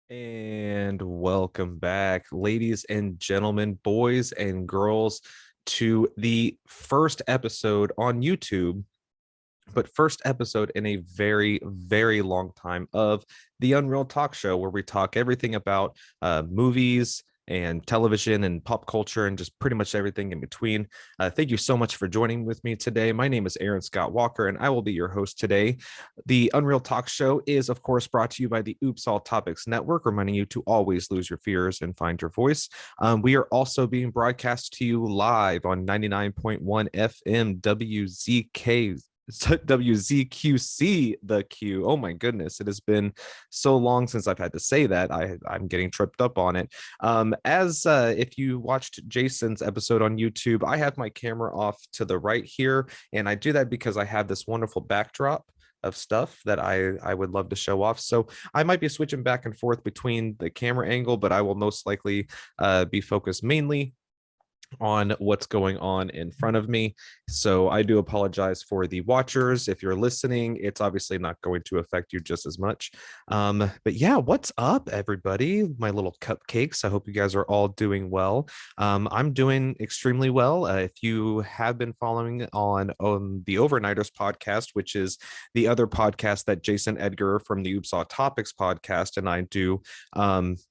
And welcome back, ladies and gentlemen, boys and girls, to the first episode on YouTube, but first episode in a very, very long time of the Unreal Talk Show, where we talk everything about movies and television and pop culture and just pretty much everything in between. Thank you so much for joining with me today. My name is Aaron Scott Walker, and I will be your host today. The Unreal Talk Show is, of course, brought to you by the Oops All Topics Network, reminding you to always lose your fears and find your voice. We are also being broadcast to you live on 99.1 FM WZK WZQC the Q. Oh my goodness, it has been so long since I've had to say that. I'm getting tripped up on it. As if you watched Jason's episode on YouTube, I have my camera off to the right here, and I do that because I have this wonderful backdrop of stuff that I would love to show off. So I might be switching back and forth between the camera angle, but I will most likely be focused mainly on what's going on in front of me. So I do apologize for the watchers. If you're listening, it's obviously not going to affect you just as much. But yeah, what's up, everybody? My little cupcakes. I hope you guys are all doing well. I'm doing extremely well. If you have been following on the Overnighters podcast, which is the other podcast that Jason Edgar from the Oops All Topics podcast and I do,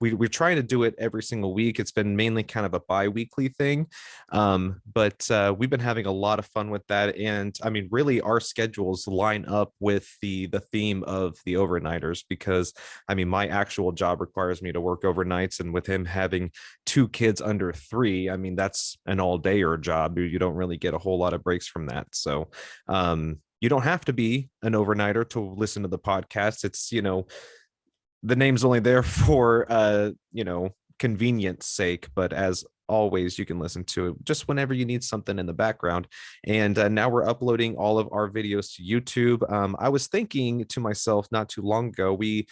we're trying to do it every single week. It's been mainly kind of a bi-weekly thing. But we've been having a lot of fun with that, and I mean, really, our schedules line up with the theme of the overnighters, because I mean, my actual job requires me to work overnights, and with him having two kids under 3, I mean, that's an all-dayer job. You don't really get a whole lot of breaks from that. So you don't have to be an overnighter to listen to the podcast. It's, the name's only there for convenience sake, but as always, you can listen to it just whenever you need something in the background. And now we're uploading all of our videos to YouTube. I was thinking to myself not too long ago, we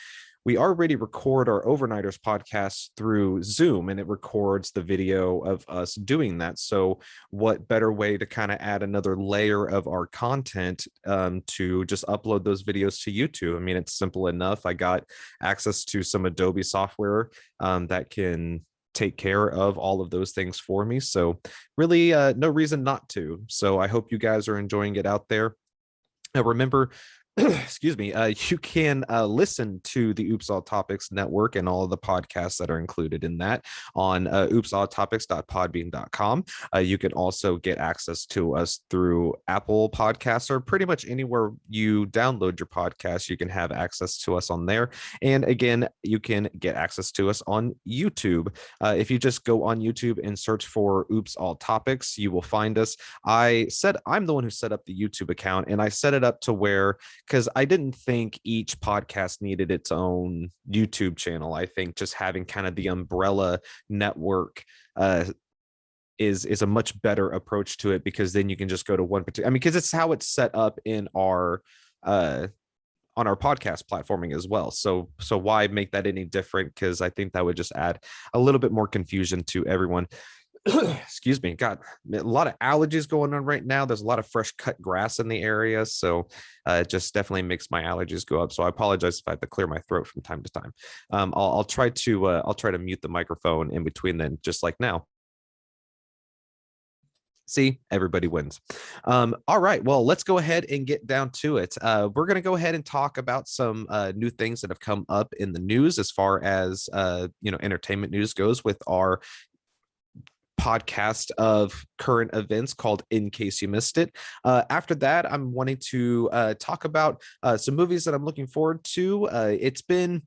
already record our overnighters podcast through Zoom, and it records the video of us doing that. So what better way to kind of add another layer of our content to just upload those videos to YouTube? I mean, it's simple enough. I got access to some Adobe software that can take care of all of those things for me. So really no reason not to. So I hope you guys are enjoying it out there. Remember, excuse me, you can listen to the Oops All Topics network and all of the podcasts that are included in that on oopsalltopics.podbean.com. You can also get access to us through Apple Podcasts, or pretty much anywhere you download your podcast. You can have access to us on there. And again, you can get access to us on YouTube. If you just go on YouTube and search for Oops All Topics, you will find us. I'm the one who set up the YouTube account, and I set it up to where, because I didn't think each podcast needed its own YouTube channel. I think just having kind of the umbrella network is a much better approach to it, because then you can just go to one particular. I mean, because it's how it's set up in our on our podcast platforming as well. So why make that any different? Because I think that would just add a little bit more confusion to everyone. Excuse me, got a lot of allergies going on right now. There's a lot of fresh cut grass in the area, so it just definitely makes my allergies go up. So I apologize if I have to clear my throat from time to time. I'll try to mute the microphone in between then, just like now. See, everybody wins. All right, well, let's go ahead and get down to it. We're going to go ahead and talk about some new things that have come up in the news as far as entertainment news goes, with our podcast of current events called In Case You Missed It. After that, I'm wanting to talk about some movies that I'm looking forward to. It's been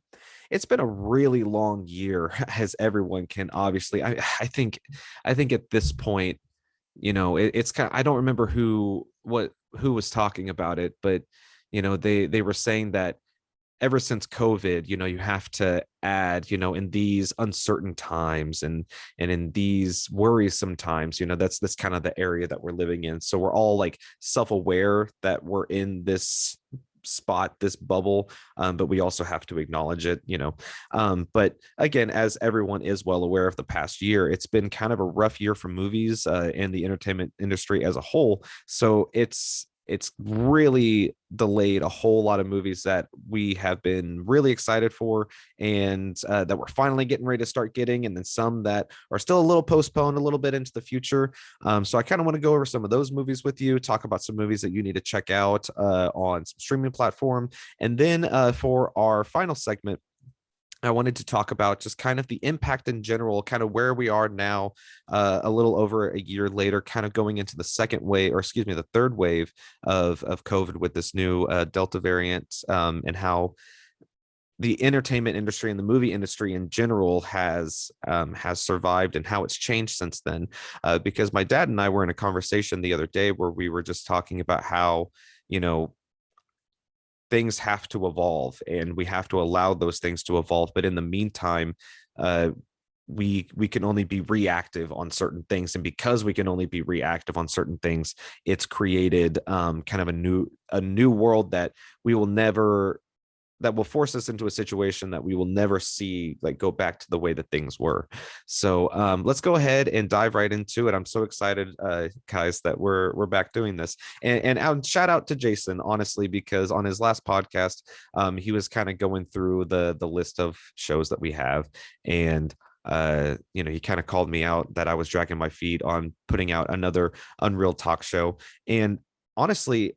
a really long year, as everyone can obviously. I think at this point, it's kind of, I don't remember who was talking about it, but they were saying that ever since COVID, you have to add, in these uncertain times and in these worrisome times, that's kind of the area that we're living in. So we're all like self-aware that we're in this spot, this bubble, but we also have to acknowledge it. But again, as everyone is well aware of the past year, it's been kind of a rough year for movies and the entertainment industry as a whole. So it's really delayed a whole lot of movies that we have been really excited for, and that we're finally getting ready to start getting, and then some that are still a little postponed a little bit into the future. So I kind of want to go over some of those movies with you, talk about some movies that you need to check out on some streaming platform, and then for our final segment, I wanted to talk about just kind of the impact in general, kind of where we are now, a little over a year later, kind of going into the second wave, or excuse me, the third wave of COVID with this new Delta variant, and how the entertainment industry and the movie industry in general has survived and how it's changed since then. Because my dad and I were in a conversation the other day where we were just talking about how, you know, things have to evolve and we have to allow those things to evolve, but in the meantime, uh we can only be reactive on certain things, and because we can only be reactive on certain things, it's created kind of a new world that we will never that will force us into a situation that we will never see like go back to the way that things were. So let's go ahead and dive right into it. I'm so excited, guys, that we're back doing this. And shout out to Jason, honestly, because on his last podcast, he was kind of going through the list of shows that we have, and he kind of called me out that I was dragging my feet on putting out another Unreal talk show. And honestly,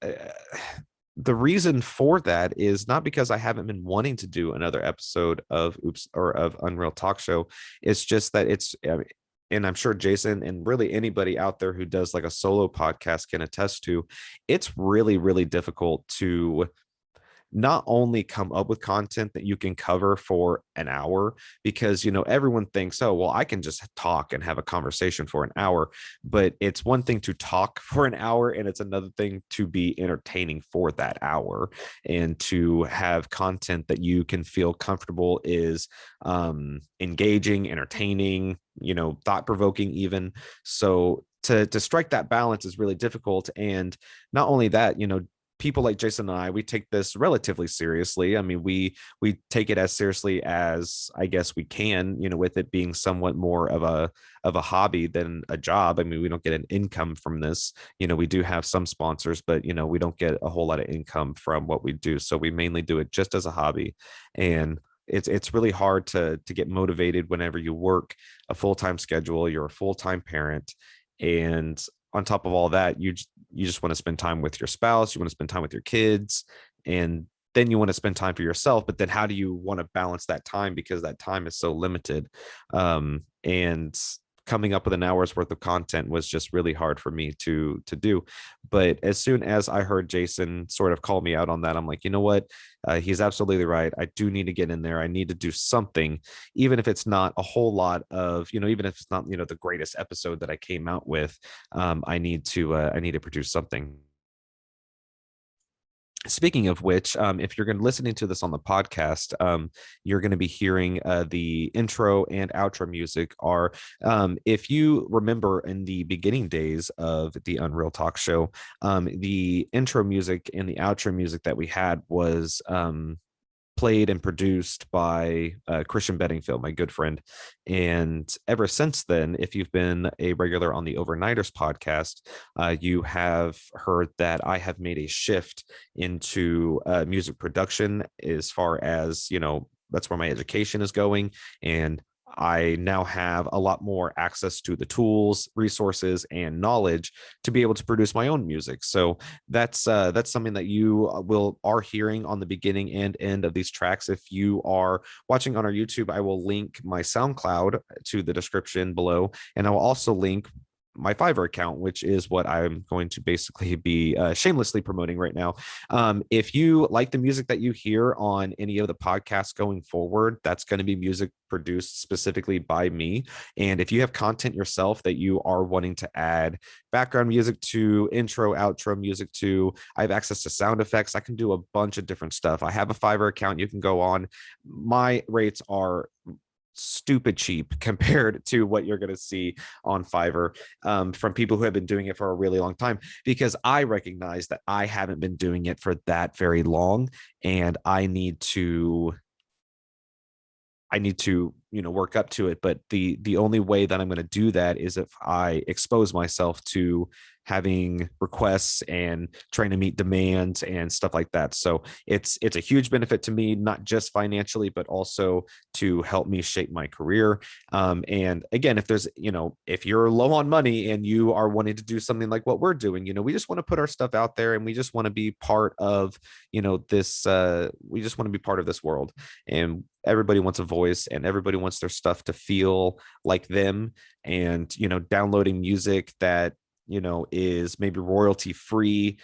the reason for that is not because I haven't been wanting to do another episode of Oops or of Unreal Talk Show. It's just that and I'm sure Jason and really anybody out there who does like a solo podcast can attest to, it's really, really difficult to not only come up with content that you can cover for an hour, because everyone thinks, oh well, I can just talk and have a conversation for an hour, but it's one thing to talk for an hour and it's another thing to be entertaining for that hour, and to have content that you can feel comfortable is engaging, entertaining, thought-provoking even. So to strike that balance is really difficult. And not only that, people like Jason and I, we take this relatively seriously. I mean, we take it as seriously as I guess we can, with it being somewhat more of a hobby than a job. I mean, we don't get an income from this. We do have some sponsors, but we don't get a whole lot of income from what we do. So we mainly do it just as a hobby. And it's really hard to get motivated whenever you work a full-time schedule, you're a full-time parent, and on top of all that, you just want to spend time with your spouse, you want to spend time with your kids, and then you want to spend time for yourself. But then how do you want to balance that time, because that time is so limited? And coming up with an hour's worth of content was just really hard for me to do. But as soon as I heard Jason sort of call me out on that, I'm like, you know what, he's absolutely right. I do need to get in there. I need to do something, even if it's not a whole lot of, even if it's not the greatest episode that I came out with. I need to produce something. Speaking of which, if you're going to listening to this on the podcast, you're going to be hearing the intro and outro music are, if you remember in the beginning days of the Unreal Talk Show, the intro music and the outro music that we had was played and produced by Christian Bedingfield, my good friend. And ever since then, if you've been a regular on the Overnighters podcast, you have heard that I have made a shift into music production, as far as, that's where my education is going. And I now have a lot more access to the tools, resources, and knowledge to be able to produce my own music. So that's something that you are hearing on the beginning and end of these tracks. If you are watching on our YouTube, I will link my SoundCloud to the description below, and I will also link my Fiverr account, which is what I'm going to basically be shamelessly promoting right now. If you like the music that you hear on any of the podcasts going forward, that's going to be music produced specifically by me. And if you have content yourself that you are wanting to add background music to, intro, outro music to, I have access to sound effects. I can do a bunch of different stuff. I have a Fiverr account you can go on. My rates are stupid cheap compared to what you're going to see on Fiverr, from people who have been doing it for a really long time, because I recognize that I haven't been doing it for that very long, and I need to work up to it. But the only way that I'm going to do that is if I expose myself to having requests and trying to meet demands and stuff like that. So it's a huge benefit to me, not just financially, but also to help me shape my career. And again, if there's, if you're low on money and you are wanting to do something like what we're doing, we just want to put our stuff out there, and we just want to be part of, this, we just want to be part of this world. And everybody wants a voice, and everybody wants their stuff to feel like them. And, downloading music that, is maybe royalty free.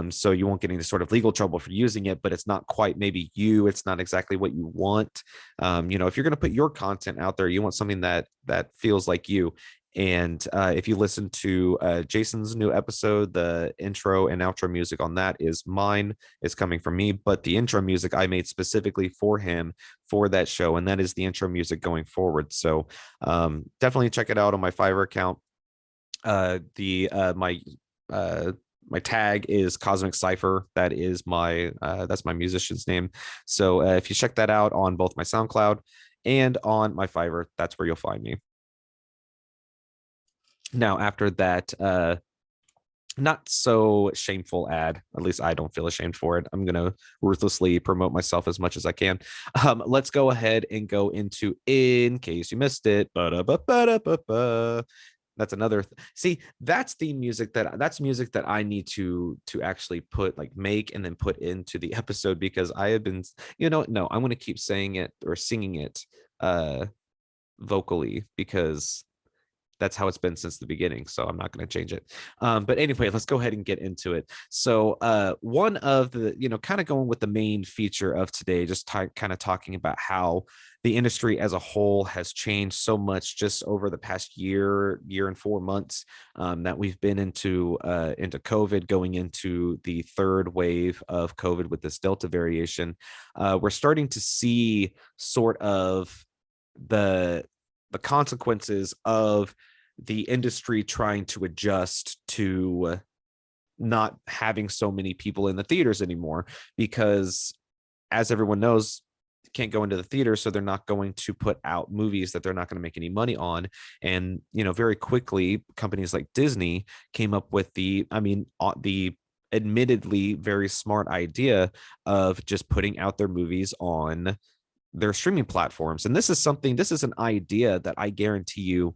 So you won't get any sort of legal trouble for using it, but it's not quite maybe you, it's not exactly what you want. If you're going to put your content out there, you want something that feels like you. And if you listen to Jason's new episode, the intro and outro music on that is mine. It's coming from me, but the intro music I made specifically for him for that show, and that is the intro music going forward. So definitely check it out on my Fiverr account. My tag is Cosmic Cipher. That is that's my musician's name. So if you check that out on both my SoundCloud and on my Fiverr, that's where you'll find me. Now, after that, not so shameful ad, at least I don't feel ashamed for it. I'm going to ruthlessly promote myself as much as I can. Let's go ahead and go into In Case You Missed It. That's another see, that's the music that's music that I need to actually make and then put into the episode, because I have been, no, I'm going to keep saying it or singing it vocally, because that's how it's been since the beginning. So I'm not going to change it. But anyway, let's go ahead and get into it. So one of the, kind of going with the main feature of today, just kind of talking about how the industry as a whole has changed so much just over the past year and 4 months, that we've been into COVID, going into the third wave of COVID with this Delta variation. We're starting to see sort of the consequences of the industry trying to adjust to not having so many people in the theaters anymore, because as everyone knows, can't go into the theater, so they're not going to put out movies that they're not going to make any money on. And very quickly, companies like Disney came up with the admittedly very smart idea of just putting out their movies on their streaming platforms. And this is an idea that I guarantee you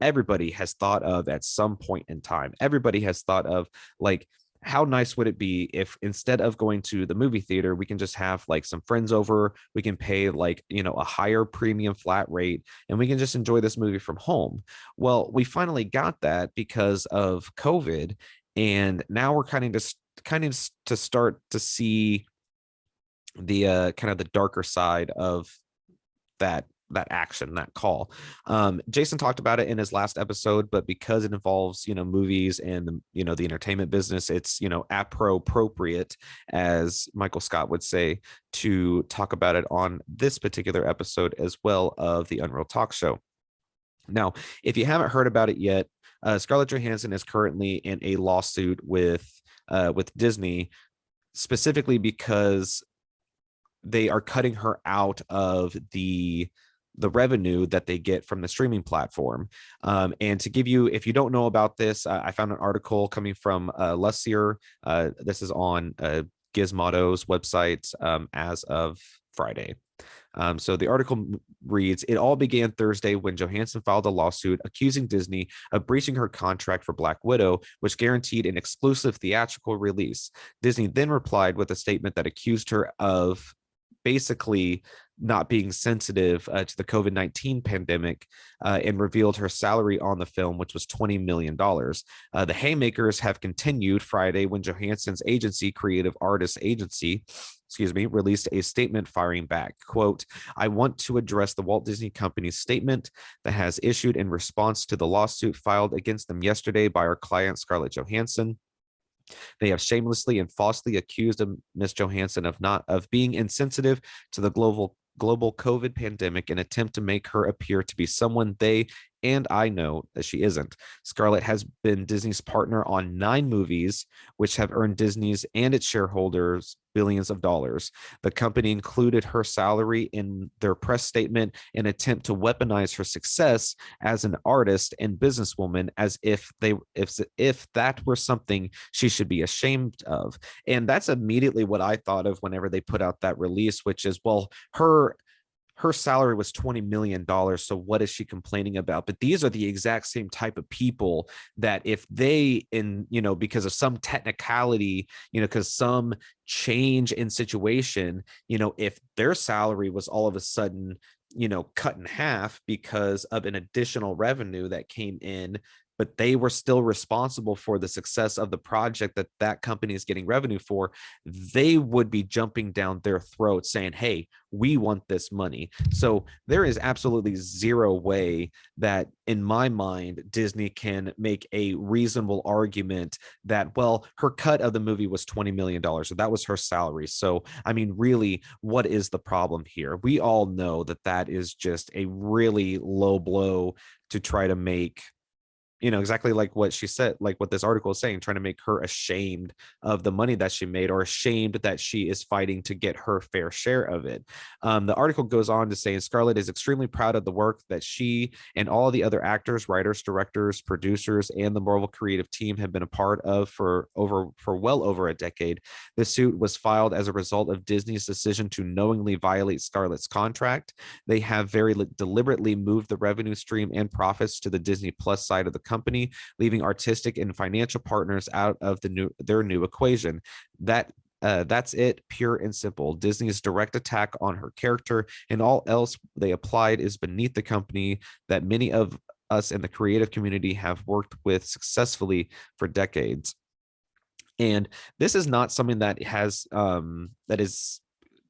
everybody has thought of at some point in time. Everybody has thought of, like, how nice would it be if instead of going to the movie theater, we can just have like some friends over, we can pay a higher premium flat rate, and we can just enjoy this movie from home. Well, we finally got that because of COVID, and now we're kind of to start to see the kind of the darker side of that action, that call. Jason talked about it in his last episode, but because it involves movies and the entertainment business, it's appropriate, as Michael Scott would say, to talk about it on this particular episode as well of the Unreel Talkshow. Now, if you haven't heard about it yet, Scarlett Johansson is currently in a lawsuit with Disney, specifically because they are cutting her out of the revenue that they get from the streaming platform. And to give you, if you don't know about this, I found an article coming from Lussier. This is on Gizmodo's website as of Friday. So the article reads, it all began Thursday when Johansson filed a lawsuit accusing Disney of breaching her contract for Black Widow, which guaranteed an exclusive theatrical release. Disney then replied with a statement that accused her of basically not being sensitive to the COVID-19 pandemic, and revealed her salary on the film, which was $20 million. The haymakers have continued Friday when Johansson's agency, Creative Artists Agency, released a statement firing back. Quote, I want to address the Walt Disney Company's statement that has issued in response to the lawsuit filed against them yesterday by our client, Scarlett Johansson. They have shamelessly and falsely accused of Ms. Johansson of being insensitive to the global COVID pandemic, and attempt to make her appear to be someone they and I know that she isn't. Scarlett has been Disney's partner on 9 movies, which have earned Disney's and its shareholders billions of dollars. The company included her salary in their press statement, an attempt to weaponize her success as an artist and businesswoman, as if that were something she should be ashamed of. And that's immediately what I thought of whenever they put out that release, which is, well, her salary was $20 million, so what is she complaining about? But these are the exact same type of people that if they, in because of some technicality, because some change in situation, if their salary was all of a sudden cut in half because of an additional revenue that came in, but they were still responsible for the success of the project that company is getting revenue for, they would be jumping down their throat saying, hey, we want this money. So there is absolutely zero way that, in my mind, Disney can make a reasonable argument that, well, her cut of the movie was $20 million. So that was her salary. So, I mean, really, what is the problem here? We all know that that is just a really low blow to try to make, exactly like what she said, like what this article is saying, trying to make her ashamed of the money that she made, or ashamed that she is fighting to get her fair share of it. The article goes on to say Scarlett is extremely proud of the work that she and all the other actors, writers, directors, producers, and the Marvel creative team have been a part of for well over a decade. The suit was filed as a result of Disney's decision to knowingly violate Scarlett's contract. They have very deliberately moved the revenue stream and profits to the Disney Plus side of the company, leaving artistic and financial partners out of their new equation. That's it, pure and simple. Disney's direct attack on her character and all else they applied is beneath the company that many of us in the creative community have worked with successfully for decades. And this is not something that is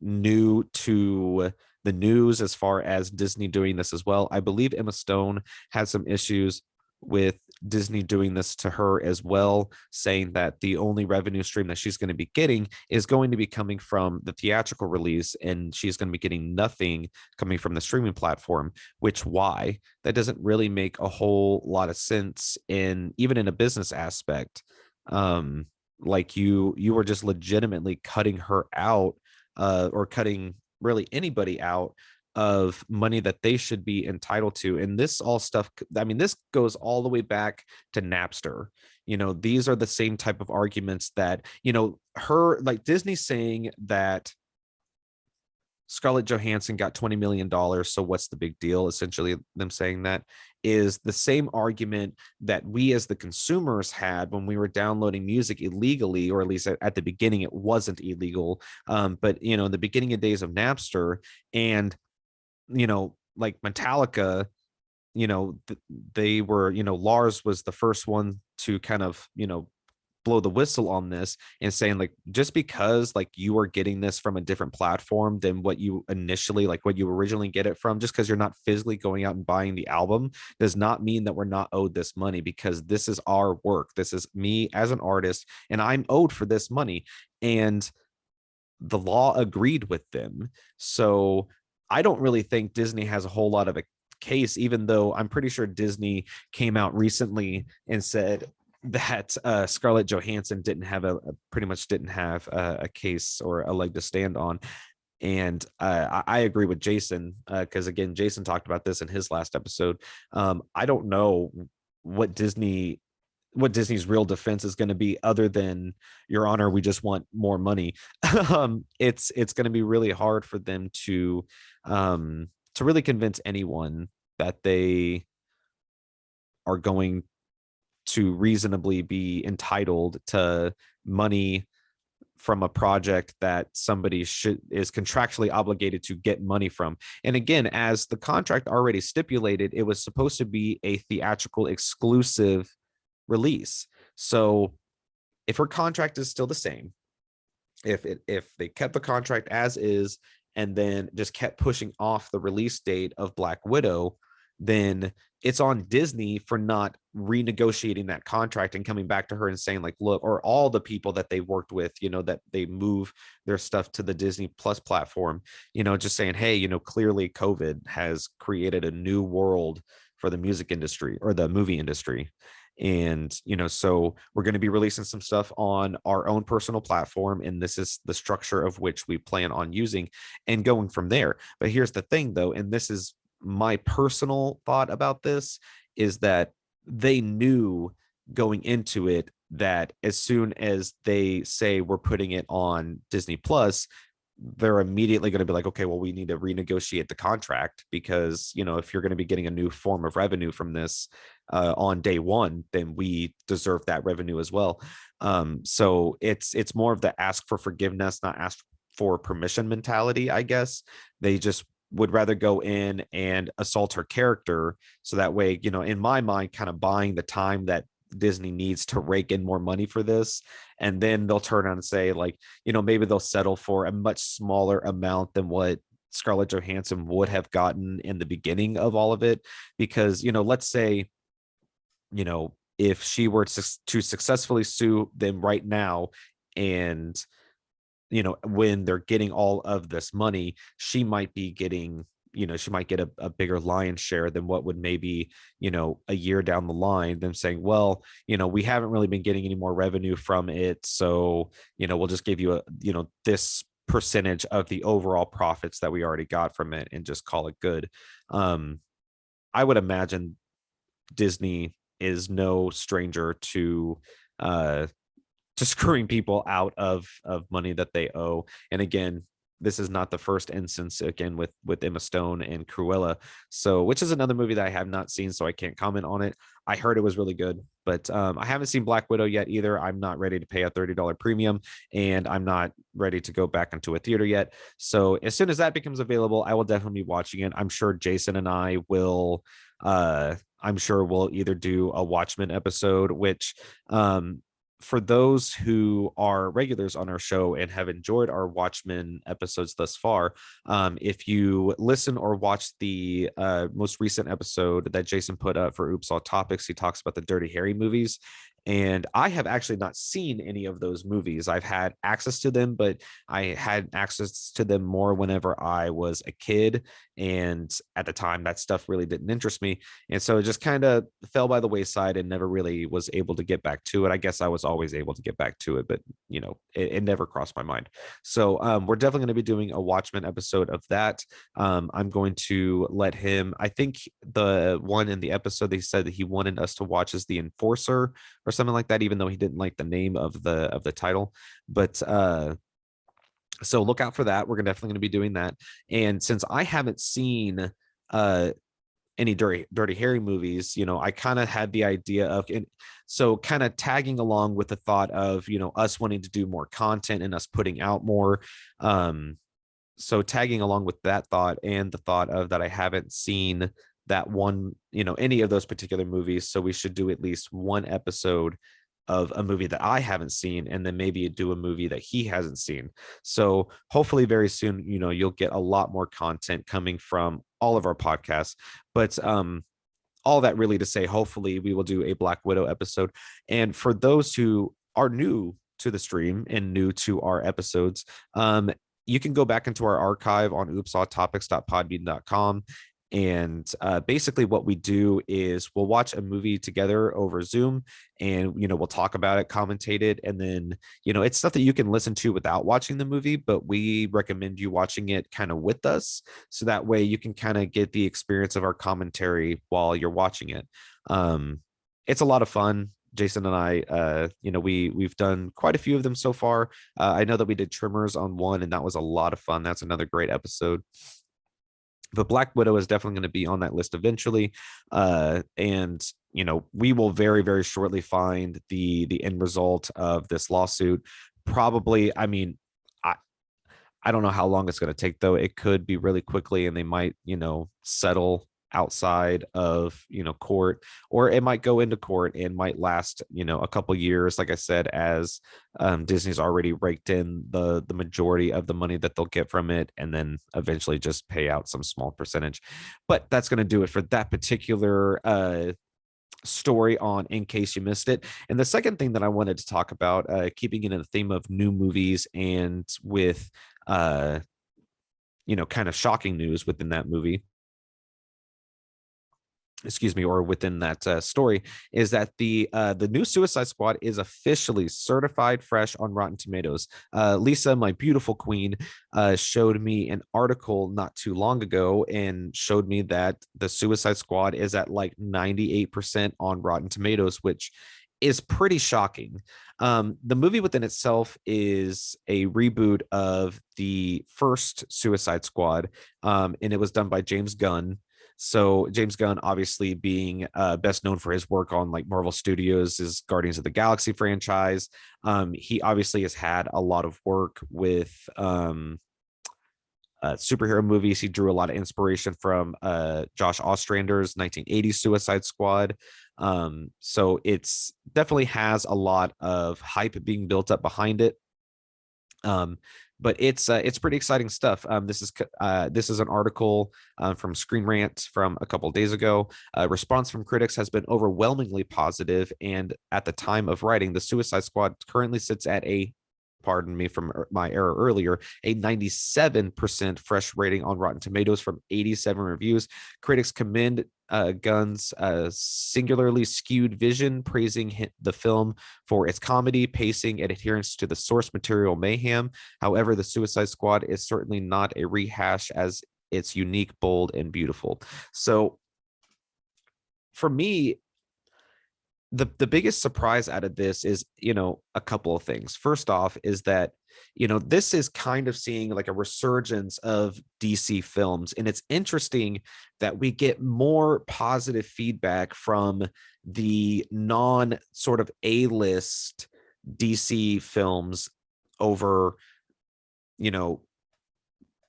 new to the news as far as Disney doing this as well. I believe Emma Stone had some issues with Disney doing this to her as well, saying that the only revenue stream that she's going to be getting is going to be coming from the theatrical release, and she's going to be getting nothing coming from the streaming platform. Why? That doesn't really make a whole lot of sense, even in a business aspect. Like you were just legitimately cutting her out, or cutting really anybody out of money that they should be entitled to. And this all stuff, I mean, this goes all the way back to Napster. These are the same type of arguments that, her, like Disney saying that Scarlett Johansson got $20 million. So what's the big deal? Essentially, them saying that is the same argument that we as the consumers had when we were downloading music illegally, or at least at the beginning, it wasn't illegal. But, in the beginning of days of Napster, and, like Metallica, they were, Lars was the first one to kind of, blow the whistle on this, and saying, like, just because like you are getting this from a different platform than what you originally get it from, just because you're not physically going out and buying the album, does not mean that we're not owed this money, because this is our work. This is me as an artist, and I'm owed for this money. And the law agreed with them. So I don't really think Disney has a whole lot of a case, even though I'm pretty sure Disney came out recently and said that Scarlett Johansson pretty much didn't have a case or a leg to stand on. And I agree with Jason, because again, Jason talked about this in his last episode. I don't know what Disney's real defense is going to be, other than, Your Honor, we just want more money. It's going to be really hard for them to really convince anyone that they are going to reasonably be entitled to money from a project that somebody is contractually obligated to get money from. And again, as the contract already stipulated, it was supposed to be a theatrical exclusive release. So if her contract is still the same, if they kept the contract as is and then just kept pushing off the release date of Black Widow, then it's on Disney for not renegotiating that contract and coming back to her and saying, like, look, or all the people that they worked with, that they move their stuff to the Disney Plus platform, just saying, hey, clearly COVID has created a new world for the music industry or the movie industry. And so we're going to be releasing some stuff on our own personal platform, and this is the structure of which we plan on using and going from there. But here's the thing though, and this is my personal thought about this, is that they knew going into it that as soon as they say we're putting it on Disney Plus, they're immediately going to be like, okay, well, we need to renegotiate the contract, because if you're going to be getting a new form of revenue from this on day one, then we deserve that revenue as well. So it's more of the ask for forgiveness, not ask for permission mentality, I guess. They just would rather go in and assault her character, so that way, in my mind, kind of buying the time that Disney needs to rake in more money for this. And then they'll turn around and say, like, maybe they'll settle for a much smaller amount than what Scarlett Johansson would have gotten in the beginning of all of it. Because, let's say, if she were to successfully sue them right now, and when they're getting all of this money, she might be getting, she might get a bigger lion's share than what would maybe, a year down the line, them saying, well, we haven't really been getting any more revenue from it. So, we'll just give you this percentage of the overall profits that we already got from it and just call it good. I would imagine Disney is no stranger to screwing people out of money that they owe. And again, this is not the first instance, again, with Emma Stone and Cruella, so, which is another movie that I have not seen, so I can't comment on it. I heard it was really good, but I haven't seen Black Widow yet either. I'm not ready to pay a $30 premium, and I'm not ready to go back into a theater yet. So as soon as that becomes available, I will definitely be watching it. I'm sure Jason and I will I'm sure we'll either do a Watchmen episode, which for those who are regulars on our show and have enjoyed our Watchmen episodes thus far, if you listen or watch the most recent episode that Jason put up for Oops All Topics, he talks about the Dirty Harry movies. And I have actually not seen any of those movies. I've had access to them, but I had access to them more whenever I was a kid. And at the time, that stuff really didn't interest me. And so it just kind of fell by the wayside and never really was able to get back to it. I guess I was always able to get back to it, but it never crossed my mind. So we're definitely going to be doing a Watchmen episode of that. I'm going to let him, I think the one in the episode they said that he wanted us to watch is The Enforcer or something like that, even though he didn't like the name of the title. But so look out for that. We're definitely going to be doing that. And since I haven't seen any Dirty Harry movies, I kind of had the idea of, and so kind of tagging along with the thought of, us wanting to do more content and us putting out more. So tagging along with that thought and the thought of that I haven't seen that one, any of those particular movies. So we should do at least one episode of a movie that I haven't seen, and then maybe do a movie that he hasn't seen. So hopefully very soon, you'll get a lot more content coming from all of our podcasts. But all that really to say, hopefully we will do a Black Widow episode. And for those who are new to the stream and new to our episodes, you can go back into our archive on oopsawtopics.podbean.com. And basically what we do is we'll watch a movie together over Zoom, and, we'll talk about it, commentate it. And then, it's stuff that you can listen to without watching the movie, but we recommend you watching it kind of with us. So that way you can kind of get the experience of our commentary while you're watching it. It's a lot of fun. Jason and I, we've done quite a few of them so far. I know that we did Trimmers on one, and that was a lot of fun. That's another great episode. But Black Widow is definitely going to be on that list eventually. And, we will very, very shortly find the end result of this lawsuit. Probably, I mean, I don't know how long it's going to take, though. It could be really quickly, and they might, settle outside of court, or it might go into court and might last a couple years, like I said, as Disney's already raked in the majority of the money that they'll get from it, and then eventually just pay out some small percentage. But that's going to do it for that particular story on In Case You Missed It. And the second thing that I wanted to talk about, keeping in the theme of new movies and with kind of shocking news within that movie, excuse me, or within that story, is that the new Suicide Squad is officially certified fresh on Rotten Tomatoes. Lisa, my beautiful queen, showed me an article not too long ago and showed me that the Suicide Squad is at like 98% on Rotten Tomatoes, which is pretty shocking. The movie within itself is a reboot of the first Suicide Squad, and it was done by James Gunn. So James Gunn, obviously being best known for his work on like Marvel Studios' is Guardians of the Galaxy franchise. He obviously has had a lot of work with superhero movies. He drew a lot of inspiration from Josh Ostrander's 1980s Suicide Squad. So it's definitely has a lot of hype being built up behind it. But it's pretty exciting stuff. This is an article from Screen Rant from a couple of days ago. Response from critics has been overwhelmingly positive, and at the time of writing, the Suicide Squad currently sits at a, pardon me from my error earlier, a 97% fresh rating on Rotten Tomatoes from 87 reviews. Critics commend Gunn's singularly skewed vision, praising the film for its comedy, pacing, and adherence to the source material mayhem. However, the Suicide Squad is certainly not a rehash, as it's unique, bold, and beautiful. So for me, the biggest surprise out of this is, a couple of things. First off is that, this is kind of seeing like a resurgence of DC films, and it's interesting that we get more positive feedback from the non sort of A-list DC films over, you know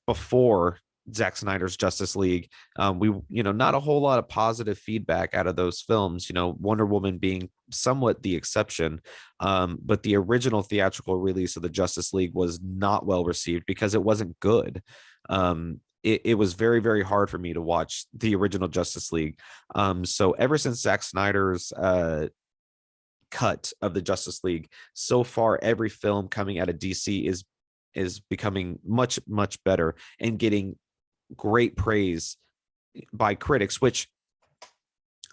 before Zack Snyder's Justice League. Not a whole lot of positive feedback out of those films, Wonder Woman being somewhat the exception. But the original theatrical release of the Justice League was not well received because it wasn't good. It was very, very hard for me to watch the original Justice League. So ever since Zack Snyder's cut of the Justice League, so far every film coming out of DC is becoming much, much better and getting great praise by critics, which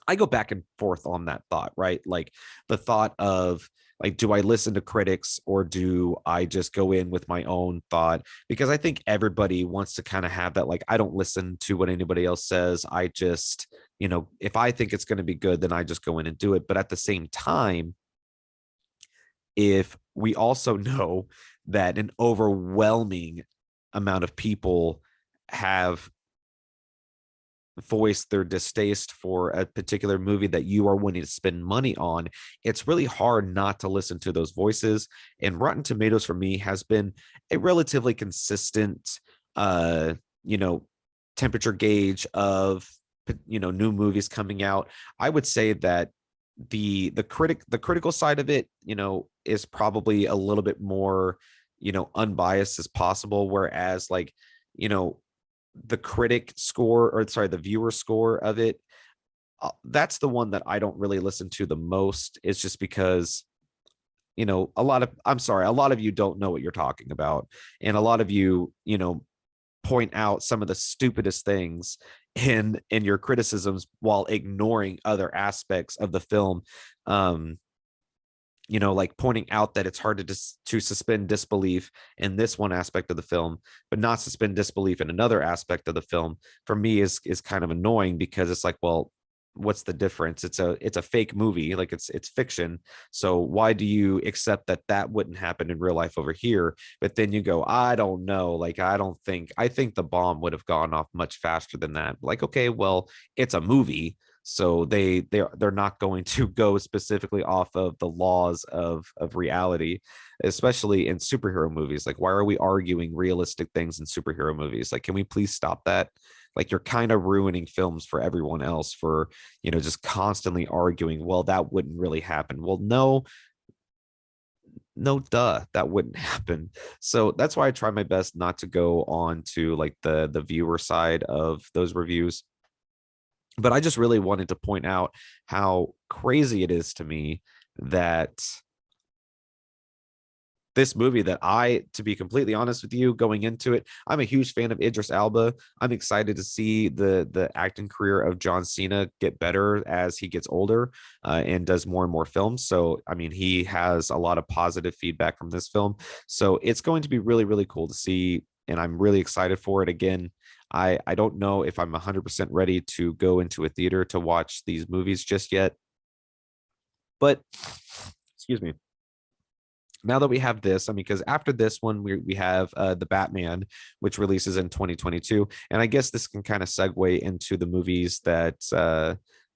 I go back and forth on that thought, right? Like the thought of like, do I listen to critics or do I just go in with my own thought? Because I think everybody wants to kind of have that, like, I don't listen to what anybody else says. I just, if I think it's going to be good, then I just go in and do it. But at the same time, if we also know that an overwhelming amount of people have voiced their distaste for a particular movie that you are willing to spend money on, it's really hard not to listen to those voices. And Rotten Tomatoes for me has been a relatively consistent temperature gauge of new movies coming out. I would say that the critical side of it, is probably a little bit more, unbiased as possible, whereas like, the critic score, or sorry, the viewer score of it, that's the one that I don't really listen to the most. It's just because, a lot of you don't know what you're talking about, and a lot of you, point out some of the stupidest things in your criticisms while ignoring other aspects of the film. Like pointing out that it's hard to suspend disbelief in this one aspect of the film, but not suspend disbelief in another aspect of the film, for me is kind of annoying, because it's like, well, what's the difference? It's a fake movie, like it's fiction. So why do you accept that wouldn't happen in real life over here? But then you go, I don't know, like I think the bomb would have gone off much faster than that. Like, okay, well, it's a movie, so they're not going to go specifically off of the laws of reality, especially in superhero movies. Like, why are we arguing realistic things in superhero movies? Like, can we please stop that? Like, you're kind of ruining films for everyone else for, just constantly arguing, well, that wouldn't really happen. Well, no, duh, that wouldn't happen. So that's why I try my best not to go on to like the viewer side of those reviews. But I just really wanted to point out how crazy it is to me that this movie that to be completely honest with you, going into it, I'm a huge fan of Idris Elba. I'm excited to see the acting career of John Cena get better as he gets older and does more and more films. So, I mean, he has a lot of positive feedback from this film. So it's going to be really, really cool to see. And I'm really excited for it. Again, I don't know if I'm 100% ready to go into a theater to watch these movies just yet. But, excuse me, now that we have this, I mean, because after this one, we have the Batman, which releases in 2022, and I guess this can kind of segue into the movies that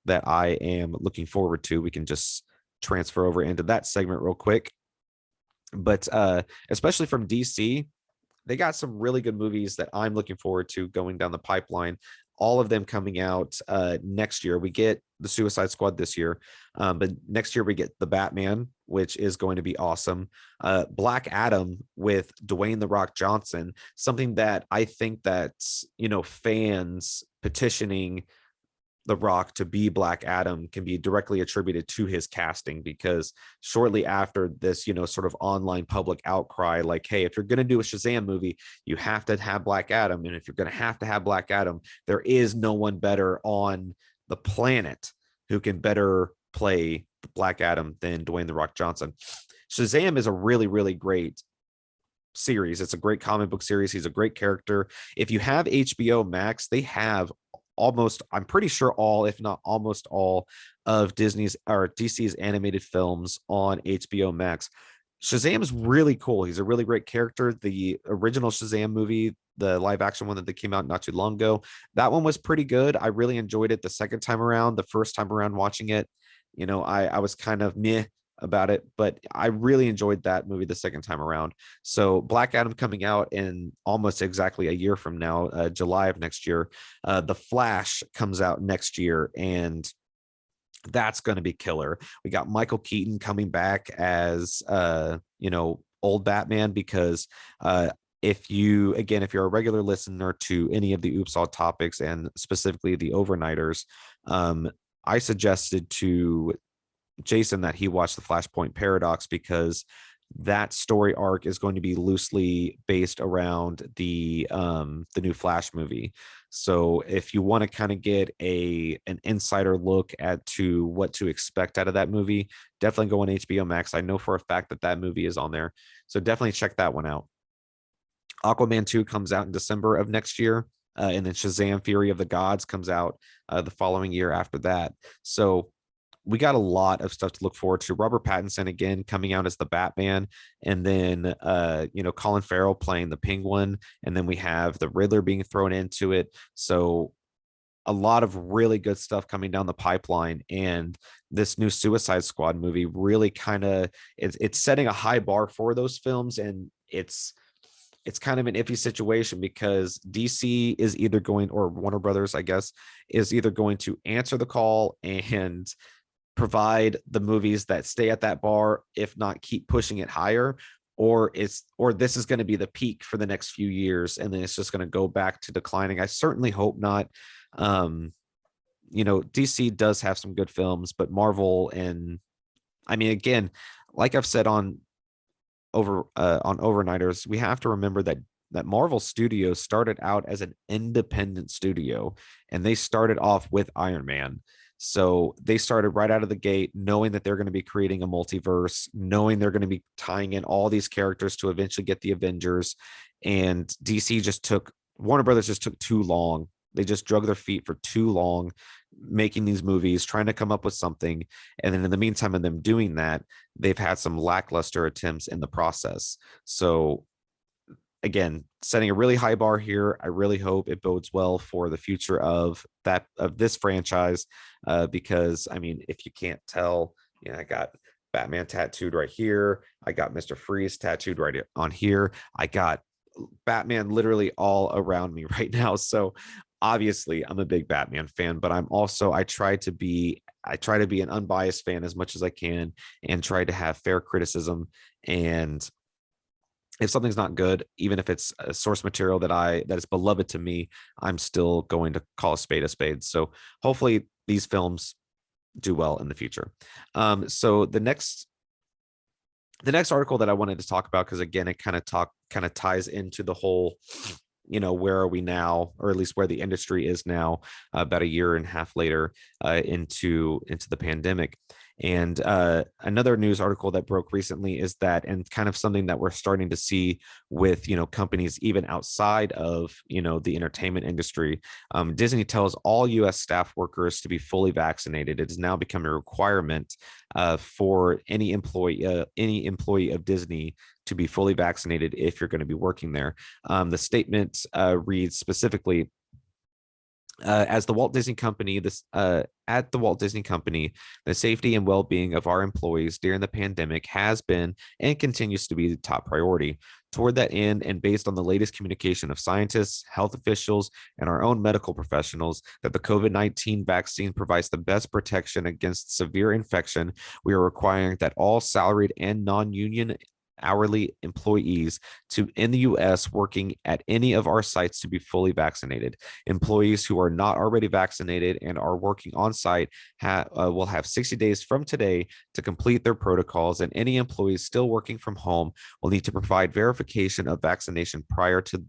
I am looking forward to. We can just transfer over into that segment real quick. But especially from DC, they got some really good movies that I'm looking forward to going down the pipeline. All of them coming out next year. We get the Suicide Squad this year, but next year we get the Batman, which is going to be awesome. Black Adam with Dwayne the Rock Johnson, something that I think that fans petitioning the Rock to be Black Adam can be directly attributed to his casting, because shortly after this, sort of online public outcry, like, hey, if you're going to do a Shazam movie, you have to have Black Adam. And if you're going to have Black Adam, there is no one better on the planet who can better play Black Adam than Dwayne The Rock Johnson. Shazam is a really, really great series. It's a great comic book series. He's a great character. If you have HBO Max, they have almost, I'm pretty sure all, if not almost all, of Disney's or DC's animated films on HBO Max. Shazam is really cool. He's a really great character. The original Shazam movie, the live action one that came out not too long ago, that one was pretty good. I really enjoyed it the second time around. The first time around watching it, I was kind of meh about it, but I really enjoyed that movie the second time around. So Black Adam coming out in almost exactly a year from now, July of next year. The Flash comes out next year, and that's going to be killer. We got Michael Keaton coming back as old Batman, because if you're a regular listener to any of the Oops All Topics, and specifically the Overnighters, I suggested to Jason that he watched the Flashpoint Paradox, because that story arc is going to be loosely based around the new Flash movie. So if you want to kind of get an insider look to what to expect out of that movie, definitely go on HBO Max. I know for a fact that movie is on there, so definitely check that one out. Aquaman 2 comes out in December of next year, and then Shazam Fury of the Gods comes out the following year after that. So we got a lot of stuff to look forward to. Robert Pattinson again coming out as the Batman, and then Colin Farrell playing the Penguin, and then we have the Riddler being thrown into it. So a lot of really good stuff coming down the pipeline, and this new Suicide Squad movie really kind of it's setting a high bar for those films, and it's kind of an iffy situation, because DC is either going, or Warner Brothers, I guess, is either going to answer the call and provide the movies that stay at that bar, if not keep pushing it higher, or this is going to be the peak for the next few years, and then it's just going to go back to declining. I certainly hope not. DC does have some good films, but Marvel, and I mean, again, like I've said on Overnighters, we have to remember that Marvel Studios started out as an independent studio, and they started off with Iron Man. So they started right out of the gate knowing that they're going to be creating a multiverse, knowing they're going to be tying in all these characters to eventually get the Avengers. And Warner Brothers just took too long. They just drug their feet for too long making these movies, trying to come up with something. And then in the meantime of them doing that, they've had some lackluster attempts in the process. So again, setting a really high bar here. I really hope it bodes well for the future of this franchise, because I mean, if you can't tell, I got Batman tattooed right here. I got Mr. Freeze tattooed right on here. I got Batman literally all around me right now. So obviously, I'm a big Batman fan, but I try to be an unbiased fan as much as I can, and try to have fair criticism. And if something's not good, even if it's a source material that is beloved to me, I'm still going to call a spade a spade. So hopefully these films do well in the future. So the next The next article that I wanted to talk about, because again, it kind of ties into the whole, where are we now, or at least where the industry is now, about a year and a half later, into the pandemic. And another news article that broke recently is that, and kind of something that we're starting to see with companies even outside of the entertainment industry. Disney tells all U.S. staff workers to be fully vaccinated. It has now become a requirement for any employee of Disney to be fully vaccinated if you're going to be working there. The statement reads specifically, as the Walt Disney Company, at the Walt Disney Company, the safety and well-being of our employees during the pandemic has been and continues to be the top priority. Toward that end, and based on the latest communication of scientists, health officials, and our own medical professionals that the COVID-19 vaccine provides the best protection against severe infection, we are requiring that all salaried and non-union hourly employees in the U.S. working at any of our sites to be fully vaccinated. Employees who are not already vaccinated and are working on site will have 60 days from today to complete their protocols, and any employees still working from home will need to provide verification of vaccination prior to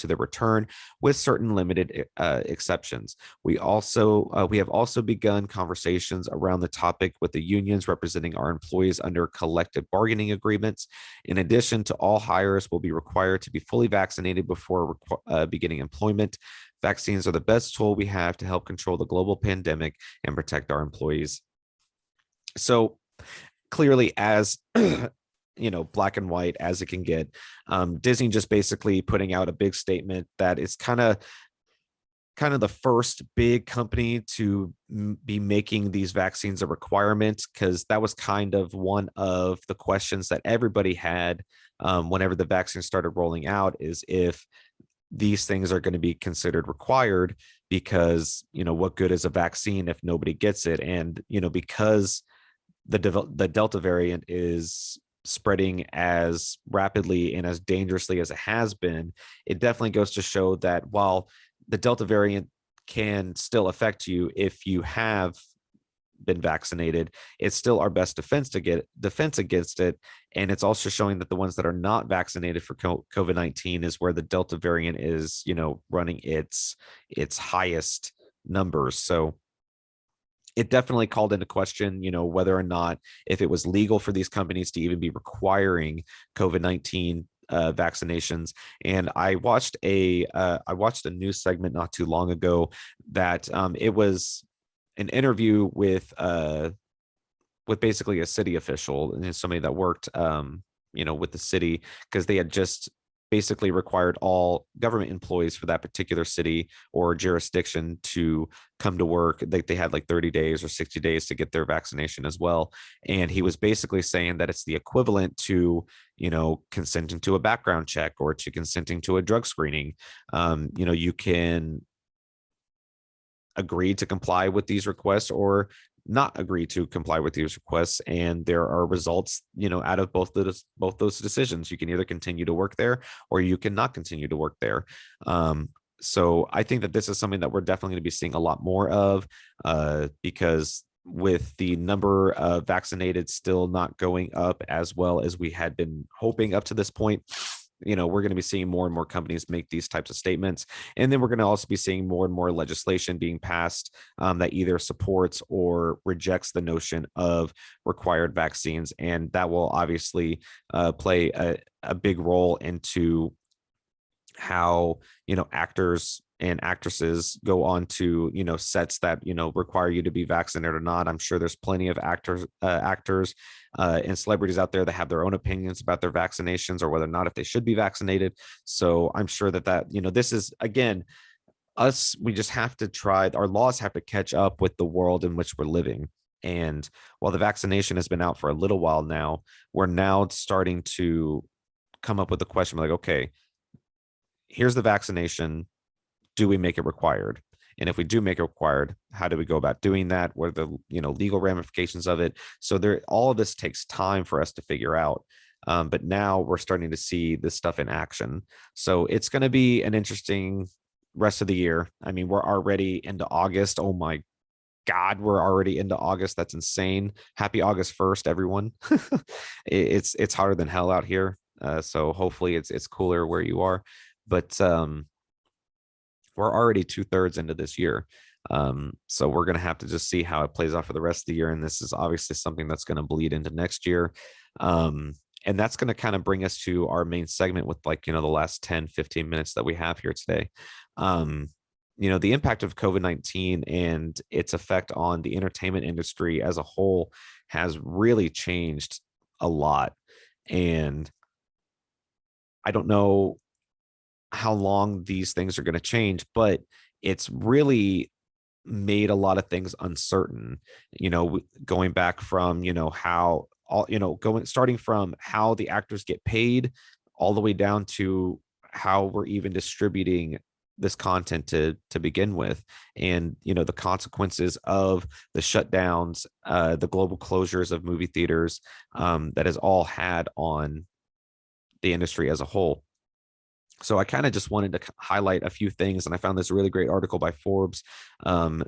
their return, with certain limited exceptions. We have also begun conversations around the topic with the unions representing our employees under collective bargaining agreements. In addition to all hires will be required to be fully vaccinated before beginning employment. Vaccines are the best tool we have to help control the global pandemic and protect our employees. So clearly, as black and white as it can get, Disney just basically putting out a big statement that is kind of the first big company to be making these vaccines a requirement, because that was kind of one of the questions that everybody had whenever the vaccine started rolling out, is if these things are going to be considered required, because what good is a vaccine if nobody gets it? And because the Delta variant is spreading as rapidly and as dangerously as it has been, it definitely goes to show that while the Delta variant can still affect you if you have been vaccinated, it's still our best defense against it. And it's also showing that the ones that are not vaccinated for COVID-19 is where the Delta variant is, running its highest numbers. So it definitely called into question, whether or not, if it was legal for these companies to even be requiring COVID-19 vaccinations. And I watched a news segment not too long ago that it was an interview with basically a city official and somebody that worked with the city, because they had just basically required all government employees for that particular city or jurisdiction to come to work. They had like 30 days or 60 days to get their vaccination as well. And he was basically saying that it's the equivalent to, consenting to a background check or to consenting to a drug screening. You can agree to comply with these requests or not agree to comply with these requests, and there are results out of both those decisions. You can either continue to work there or you can not continue to work there. So I think that this is something that we're definitely going to be seeing a lot more of, because with the number of vaccinated still not going up as well as we had been hoping up to this point, we're going to be seeing more and more companies make these types of statements. And then we're going to also be seeing more and more legislation being passed that either supports or rejects the notion of required vaccines. And that will obviously play a big role into how, actors and actresses go on to, sets that, require you to be vaccinated or not. I'm sure there's plenty of actors and celebrities out there that have their own opinions about their vaccinations or whether or not if they should be vaccinated. So I'm sure that, this is, again, we just have to try, our laws have to catch up with the world in which we're living. And while the vaccination has been out for a little while now, we're now starting to come up with the question like, okay, here's the vaccination. Do we make it required? And if we do make it required, how do we go about doing that? What are the legal ramifications of it? So all of this takes time for us to figure out. But now we're starting to see this stuff in action. So it's going to be an interesting rest of the year. I mean, we're already into August. Oh my God, we're already into August. That's insane. Happy August 1st, everyone. It's hotter than hell out here. So hopefully it's cooler where you are. But we're already 2/3 into this year. So we're gonna have to just see how it plays out for the rest of the year. And this is obviously something that's gonna bleed into next year. And that's going to kind of bring us to our main segment with, like, the last 10, 15 minutes that we have here today. um, the impact of COVID-19 and its effect on the entertainment industry as a whole has really changed a lot. And I don't know how long these things are going to change, but it's really made a lot of things uncertain. Going back from, how all, going starting from how the actors get paid all the way down to how we're even distributing this content to begin with. And the consequences of the shutdowns, the global closures of movie theaters, that has all had on the industry as a whole. So I kind of just wanted to highlight a few things, and I found this really great article by Forbes, um,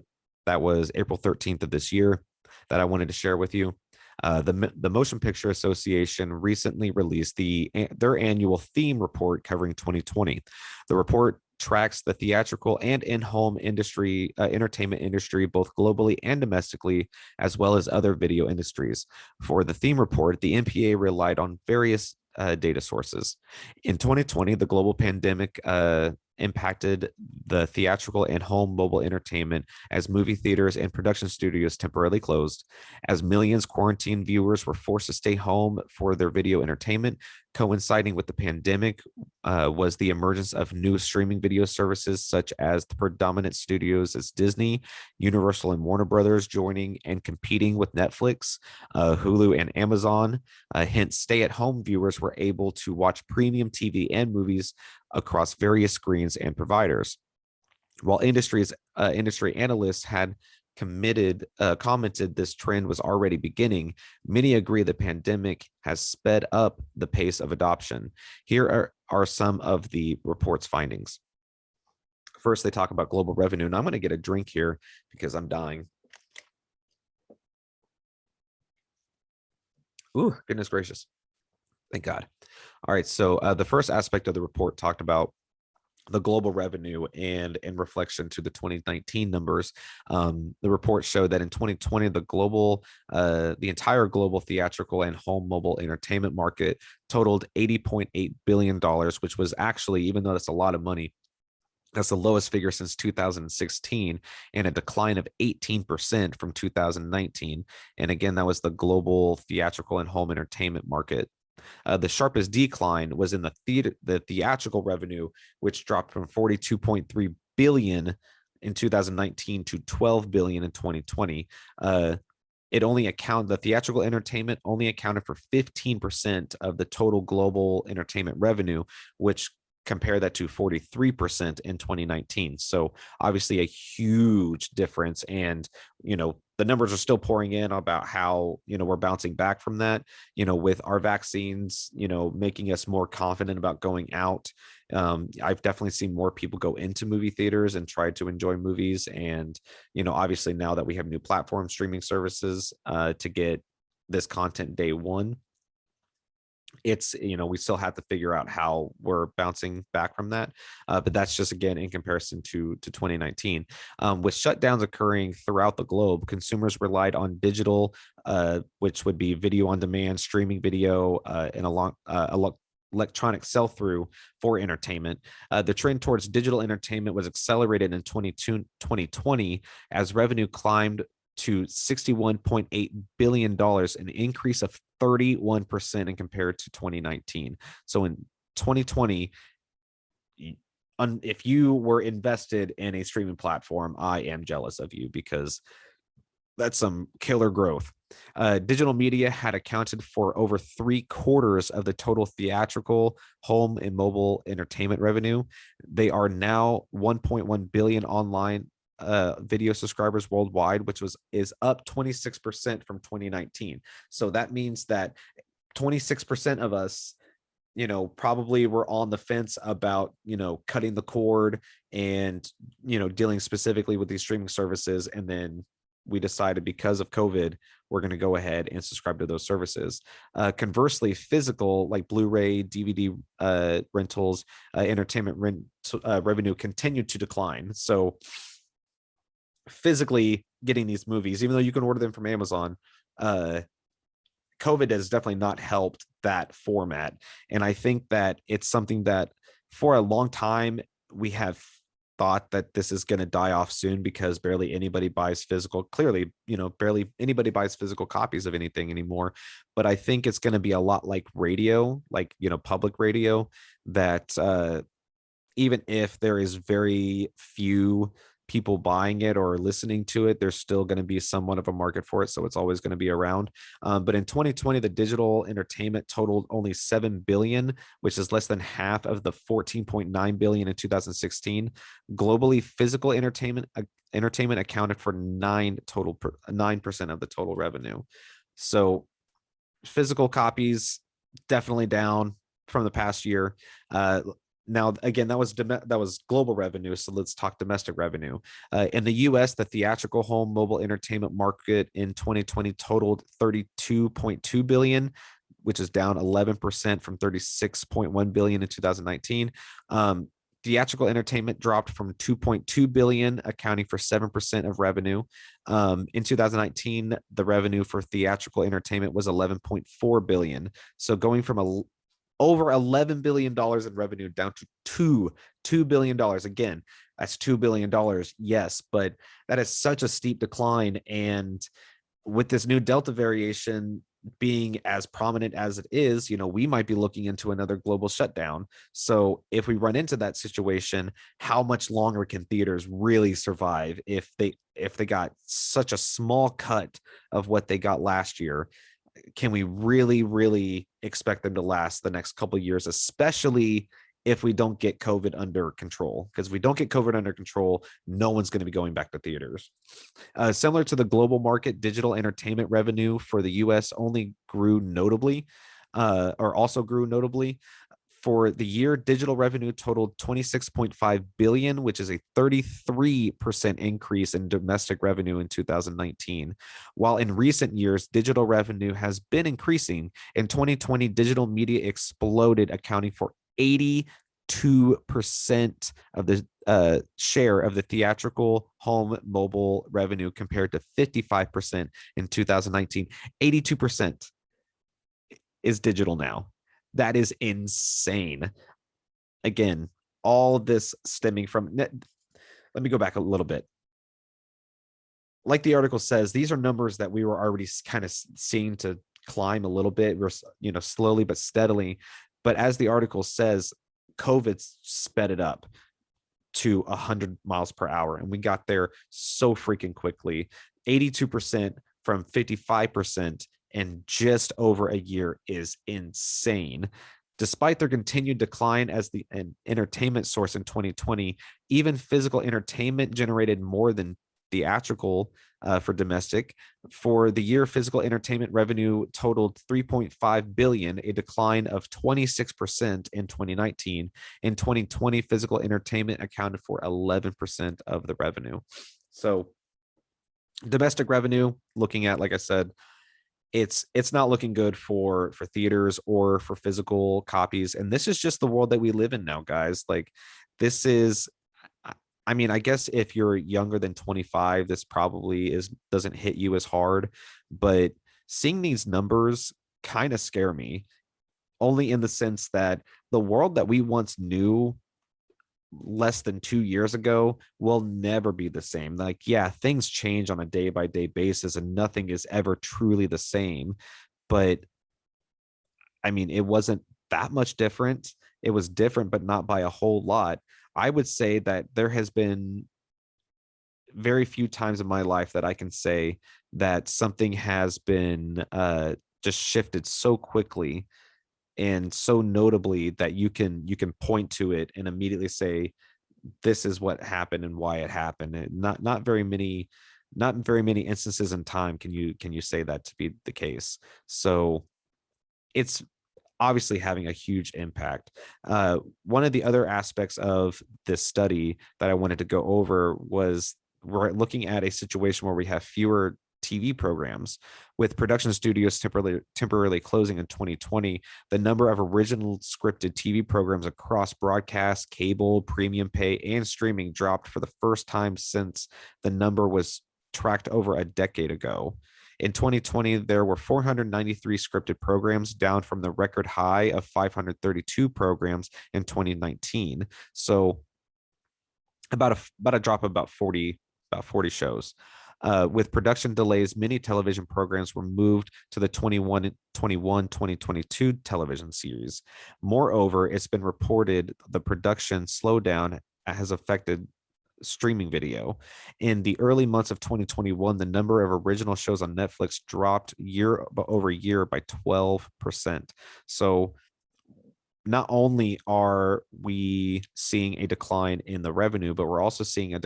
that was April 13th of this year, that I wanted to share with you. The Motion Picture Association recently released their annual theme report covering 2020. The report tracks the theatrical and in-home industry, entertainment industry, both globally and domestically, as well as other video industries. For the theme report, the MPA relied on various data sources. In 2020, the global pandemic impacted the theatrical and home mobile entertainment as movie theaters and production studios temporarily closed. As millions quarantine viewers were forced to stay home for their video entertainment, coinciding with the pandemic was the emergence of new streaming video services, such as the predominant studios as Disney, Universal, and Warner Brothers joining and competing with Netflix, Hulu, and Amazon. Hence, stay-at-home viewers were able to watch premium TV and movies across various screens and providers. While industry analysts had commented this trend was already beginning, many agree the pandemic has sped up the pace of adoption. Here are some of the report's findings. First, they talk about global revenue, and I'm going to get a drink here because I'm dying. Ooh, goodness gracious. Thank God. All right, so the first aspect of the report talked about the global revenue, and in reflection to the 2019 numbers. The report showed that in 2020, the entire global theatrical and home mobile entertainment market totaled $80.8 billion, which was actually, even though that's a lot of money, that's the lowest figure since 2016, and a decline of 18% from 2019. And again, that was the global theatrical and home entertainment market. The sharpest decline was in the theatrical revenue, which dropped from 42.3 billion in 2019 to 12 billion in 2020. The theatrical entertainment only accounted for 15% of the total global entertainment revenue, which compare that to 43% in 2019. So obviously a huge difference. And, the numbers are still pouring in about how, we're bouncing back from that, with our vaccines, making us more confident about going out. I've definitely seen more people go into movie theaters and try to enjoy movies. And, obviously now that we have new platform streaming services to get this content day one, it's, we still have to figure out how we're bouncing back from that, but that's just, again, in comparison to 2019. With shutdowns occurring throughout the globe, consumers relied on digital, which would be video on demand, streaming video, and electronic sell-through for entertainment. The trend towards digital entertainment was accelerated in 2020 as revenue climbed to $61.8 billion, an increase of 31% in compared to 2019. So in 2020, if you were invested in a streaming platform, I am jealous of you, because that's some killer growth. Digital media had accounted for over 3/4 of the total theatrical, home, and mobile entertainment revenue. They are now 1.1 billion online video subscribers worldwide, which is up 26% from 2019. So that means that 26% of us, probably were on the fence about, cutting the cord and, dealing specifically with these streaming services. And then, we decided because of COVID, we're going to go ahead and subscribe to those services. Conversely, physical like Blu-ray, DVD rentals, entertainment revenue continued to decline. So physically getting these movies, even though you can order them from Amazon, COVID has definitely not helped that format. And I think that it's something that for a long time we have thought that this is going to die off soon because barely anybody buys physical. Clearly, barely anybody buys physical copies of anything anymore. But I think it's going to be a lot like radio, like, public radio, that even if there is very few people buying it or listening to it, there's still going to be somewhat of a market for it. So it's always going to be around. But in 2020, the digital entertainment totaled only 7 billion, which is less than half of the 14.9 billion in 2016. Globally, physical entertainment accounted for 9% of the total revenue. So physical copies definitely down from the past year. Now, again, that was global revenue. So let's talk domestic revenue. In the U.S., the theatrical home mobile entertainment market in 2020 totaled 32.2 billion, which is down 11% from 36.1 billion in 2019. Theatrical entertainment dropped from 2.2 billion, accounting for 7% of revenue. In 2019, the revenue for theatrical entertainment was 11.4 billion. So going from over $11 billion in revenue down to $2 billion. Again, that's $2 billion. Yes, but that is such a steep decline. And with this new Delta variation being as prominent as it is, we might be looking into another global shutdown. So if we run into that situation, how much longer can theaters really survive if they got such a small cut of what they got last year? Can we really, really expect them to last the next couple of years, especially if we don't get COVID under control? Because if we don't get COVID under control, no one's going to be going back to theaters. Similar to the global market, digital entertainment revenue for the U.S. only grew notably, For the year, digital revenue totaled 26.5 billion, which is a 33% increase in domestic revenue in 2019. While in recent years, digital revenue has been increasing, in 2020, digital media exploded, accounting for 82% of the share of the theatrical home mobile revenue compared to 55% in 2019. 82% is digital now. That is insane. Again, all of this stemming from, let me go back a little bit. Like the article says, these are numbers that we were already kind of seeing to climb a little bit, slowly but steadily. But as the article says, COVID sped it up to 100 miles per hour. And we got there so freaking quickly. 82% from 55% in just over a year is insane. Despite their continued decline as an entertainment source in 2020, even physical entertainment generated more than theatrical for domestic. For the year, physical entertainment revenue totaled 3.5 billion, a decline of 26% in 2019. In 2020, physical entertainment accounted for 11% of the revenue. So domestic revenue, looking at, like I said, it's not looking good for theaters or for physical copies. And this is just the world that we live in now, guys. Like, this is, I mean, I guess if you're younger than 25, this probably doesn't hit you as hard, but seeing these numbers kind of scare me, only in the sense that the world that we once knew less than 2 years ago will never be the same. Like, yeah, things change on a day-by-day basis and nothing is ever truly the same. But I mean, it wasn't that much different. It was different, but not by a whole lot. I would say that there has been very few times in my life that I can say that something has been just shifted so quickly and so notably that you can point to it and immediately say, this is what happened and why it happened. And not very many instances in time can you say that to be the case. So it's obviously having a huge impact. One of the other aspects of this study that I wanted to go over was we're looking at a situation where we have fewer TV programs, with production studios temporarily closing in 2020. The number of original scripted TV programs across broadcast, cable, premium pay, and streaming dropped for the first time since the number was tracked over a decade ago. In 2020, there were 493 scripted programs, down from the record high of 532 programs in 2019. So about a drop of about 40 shows. With production delays, many television programs were moved to the 2022 television series. Moreover, it's been reported the production slowdown has affected streaming video. In the early months of 2021, the number of original shows on Netflix dropped year over year by 12%. So not only are we seeing a decline in the revenue, but we're also seeing a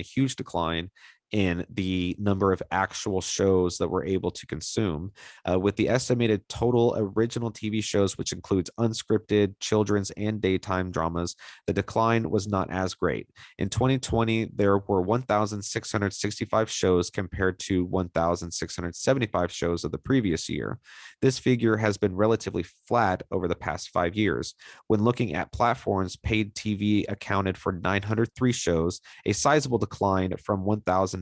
huge decline in the number of actual shows that we're able to consume. With the estimated total original TV shows, which includes unscripted, children's, and daytime dramas, the decline was not as great. In 2020, there were 1,665 shows compared to 1,675 shows of the previous year. This figure has been relatively flat over the past 5 years. When looking at platforms, paid TV accounted for 903 shows, a sizable decline from 1,094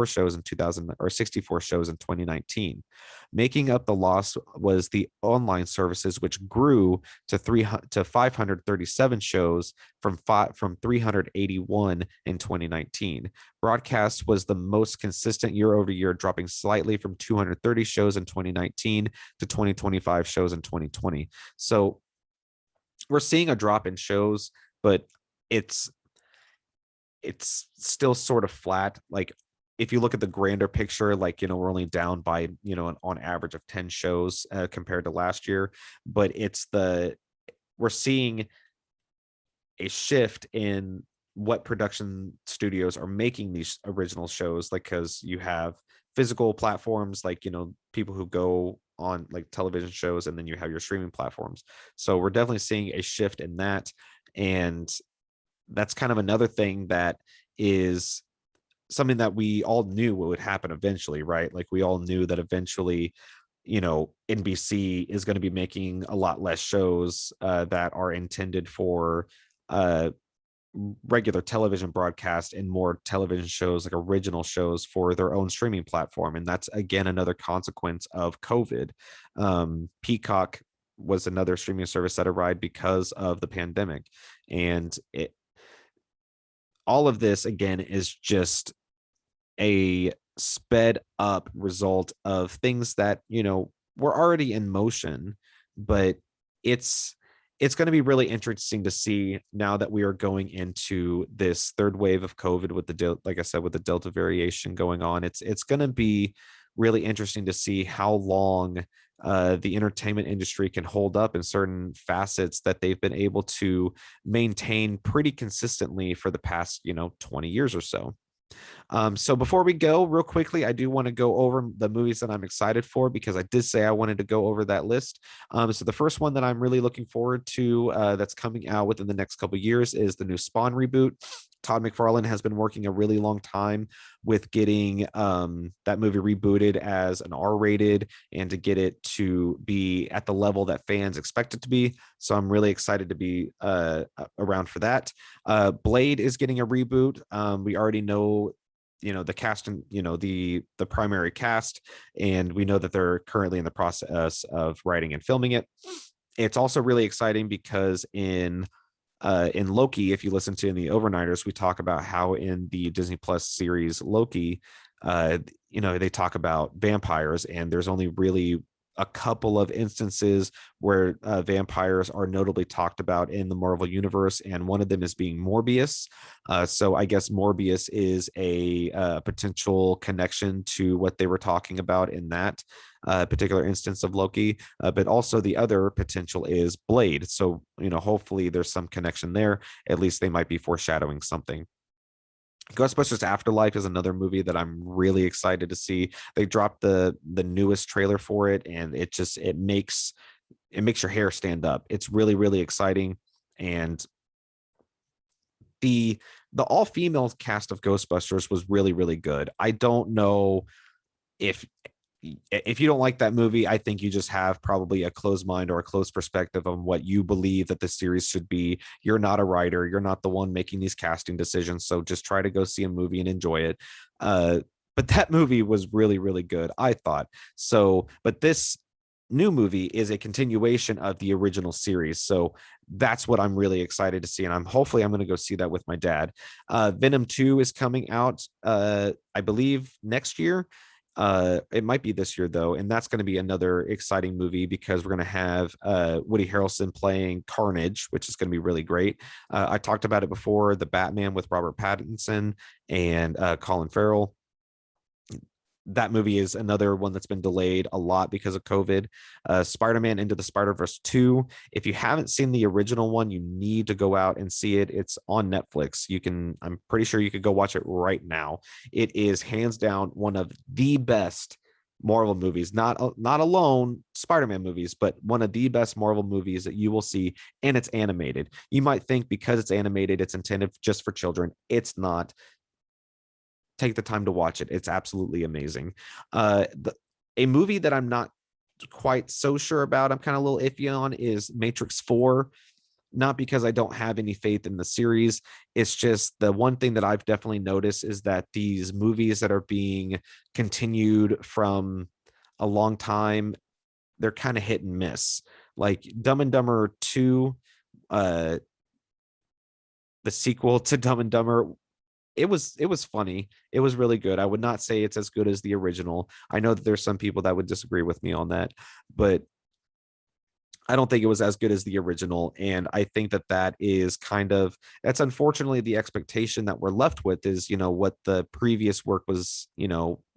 shows in 2000 or 64 shows in 2019. Making up the loss was the online services, which grew to 537 shows from 381 in 2019. Broadcast was the most consistent year over year, dropping slightly from 230 shows in 2019 to 2025 shows in 2020. So we're seeing a drop in shows, but it's still sort of flat. Like, if you look at the grander picture, like, we're only down by, on average of 10 shows compared to last year, but we're seeing a shift in what production studios are making these original shows, like, because you have physical platforms, like, people who go on like television shows, and then you have your streaming platforms. So we're definitely seeing a shift in that. And that's kind of another thing that is something that we all knew what would happen eventually, right? Like, we all knew that eventually, NBC is going to be making a lot less shows that are intended for regular television broadcast, and more television shows, like original shows for their own streaming platform. And that's, again, another consequence of COVID. Peacock was another streaming service that arrived because of the pandemic. And all of this, again, is just a sped up result of things that, were already in motion. But it's going to be really interesting to see, now that we are going into this third wave of COVID with like I said, with the Delta variation going on. It's going to be really interesting to see how long the entertainment industry can hold up in certain facets that they've been able to maintain pretty consistently for the past 20 years or so. So before we go, real quickly, I do want to go over the movies that I'm excited for, because I did say I wanted to go over that list. So the first one that I'm really looking forward to that's coming out within the next couple of years is the new Spawn reboot. Todd McFarlane has been working a really long time with getting that movie rebooted as an R-rated, and to get it to be at the level that fans expect it to be. So I'm really excited to be around for that. Blade is getting a reboot. We already know the cast, and the primary cast, and we know that they're currently in the process of writing and filming it. It's also really exciting because in Loki, if you listen to in the Overnighters, we talk about how in the Disney Plus series Loki, they talk about vampires, and there's only really a couple of instances where vampires are notably talked about in the Marvel universe, and one of them is being Morbius. So I guess Morbius is a potential connection to what they were talking about in that particular instance of Loki. But also the other potential is Blade. So, hopefully there's some connection there. At least they might be foreshadowing something. Ghostbusters Afterlife is another movie that I'm really excited to see. They dropped the newest trailer for it, and it makes your hair stand up. It's really, really exciting. And the the all-female cast of Ghostbusters was really, really good. I don't know if you don't like that movie, I think you just have probably a closed mind or a closed perspective on what you believe that the series should be. You're not a writer. You're not the one making these casting decisions. So just try to go see a movie and enjoy it. But that movie was really, really good, I thought. So, but this new movie is a continuation of the original series. So that's what I'm really excited to see. And I'm going to go see that with my dad. Venom 2 is coming out, I believe next year. It might be this year though, and that's going to be another exciting movie because we're going to have Woody Harrelson playing Carnage, which is going to be really great. I talked about it before, the Batman with Robert Pattinson and Colin Farrell. That movie is another one that's been delayed a lot because of COVID. Spider-Man Into the Spider-Verse 2. If you haven't seen the original one, you need to go out and see it. It's on Netflix. I'm pretty sure you could go watch it right now. It is hands down one of the best Marvel movies, not alone Spider-Man movies, but one of the best Marvel movies that you will see. And it's animated. You might think because it's animated, it's intended just for children. It's not. Take the time to watch it. It's absolutely amazing. A movie that I'm not quite so sure about, I'm kind of a little iffy on, is Matrix 4. Not because I don't have any faith in the series. It's just the one thing that I've definitely noticed is that these movies that are being continued from a long time, they're kind of hit and miss. Like Dumb and Dumber 2, the sequel to Dumb and Dumber, it was funny. It was really good. I would not say it's as good as the original. I know that there's some people that would disagree with me on that, but I don't think it was as good as the original. And I think that is that's unfortunately the expectation that we're left with is, what the previous work was,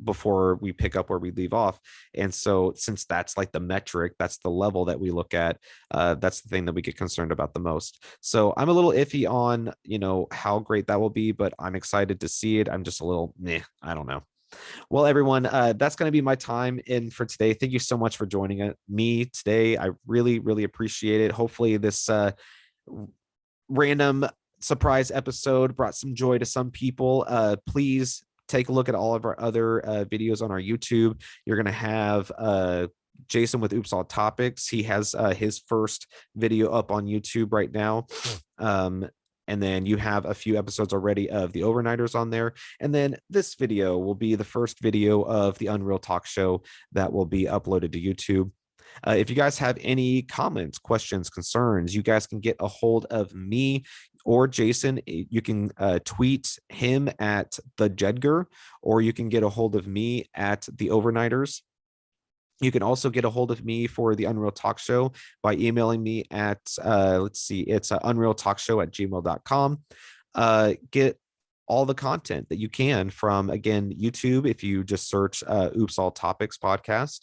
before we pick up where we leave off. And so since that's like the metric, that's the level that we look at, that's the thing that we get concerned about the most. So I'm a little iffy on, how great that will be, but I'm excited to see it. I'm just a little, I don't know. Well, everyone, that's going to be my time in for today. Thank you so much for joining me today. I really, really appreciate it. Hopefully this random surprise episode brought some joy to some people. Please take a look at all of our other videos on our YouTube. You're going to have Jason with Oops All Topics. He has his first video up on YouTube right now. And then you have a few episodes already of the Overnighters on there. And then this video will be the first video of the Unreel Talk Show that will be uploaded to YouTube. If you guys have any comments, questions, concerns, you guys can get a hold of me or Jason. You can tweet him at the Jedgar, or you can get a hold of me at the Overnighters. You can also get a hold of me for the Unreel Talk Show by emailing me at, it's unrealtalkshow@gmail.com. Get all the content that you can from, again, YouTube. If you just search Oops All Topics podcast,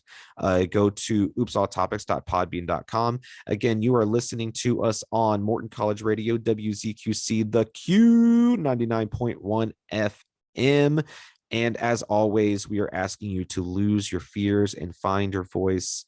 go to oopsalltopics.podbean.com. Again, you are listening to us on Morton College Radio, WZQC, the Q 99.1 FM. And as always, we are asking you to lose your fears and find your voice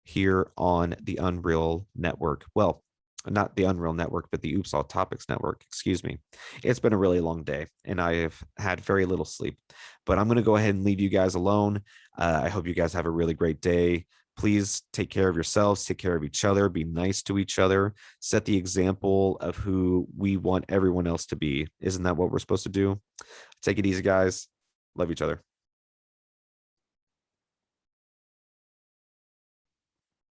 here on the Unreel Network. Well, not the Unreel Network, but the Oops All Topics Network. Excuse me. It's been a really long day, and I have had very little sleep. But I'm going to go ahead and leave you guys alone. I hope you guys have a really great day. Please take care of yourselves, take care of each other, be nice to each other, set the example of who we want everyone else to be. Isn't that what we're supposed to do? Take it easy, guys. Love each other.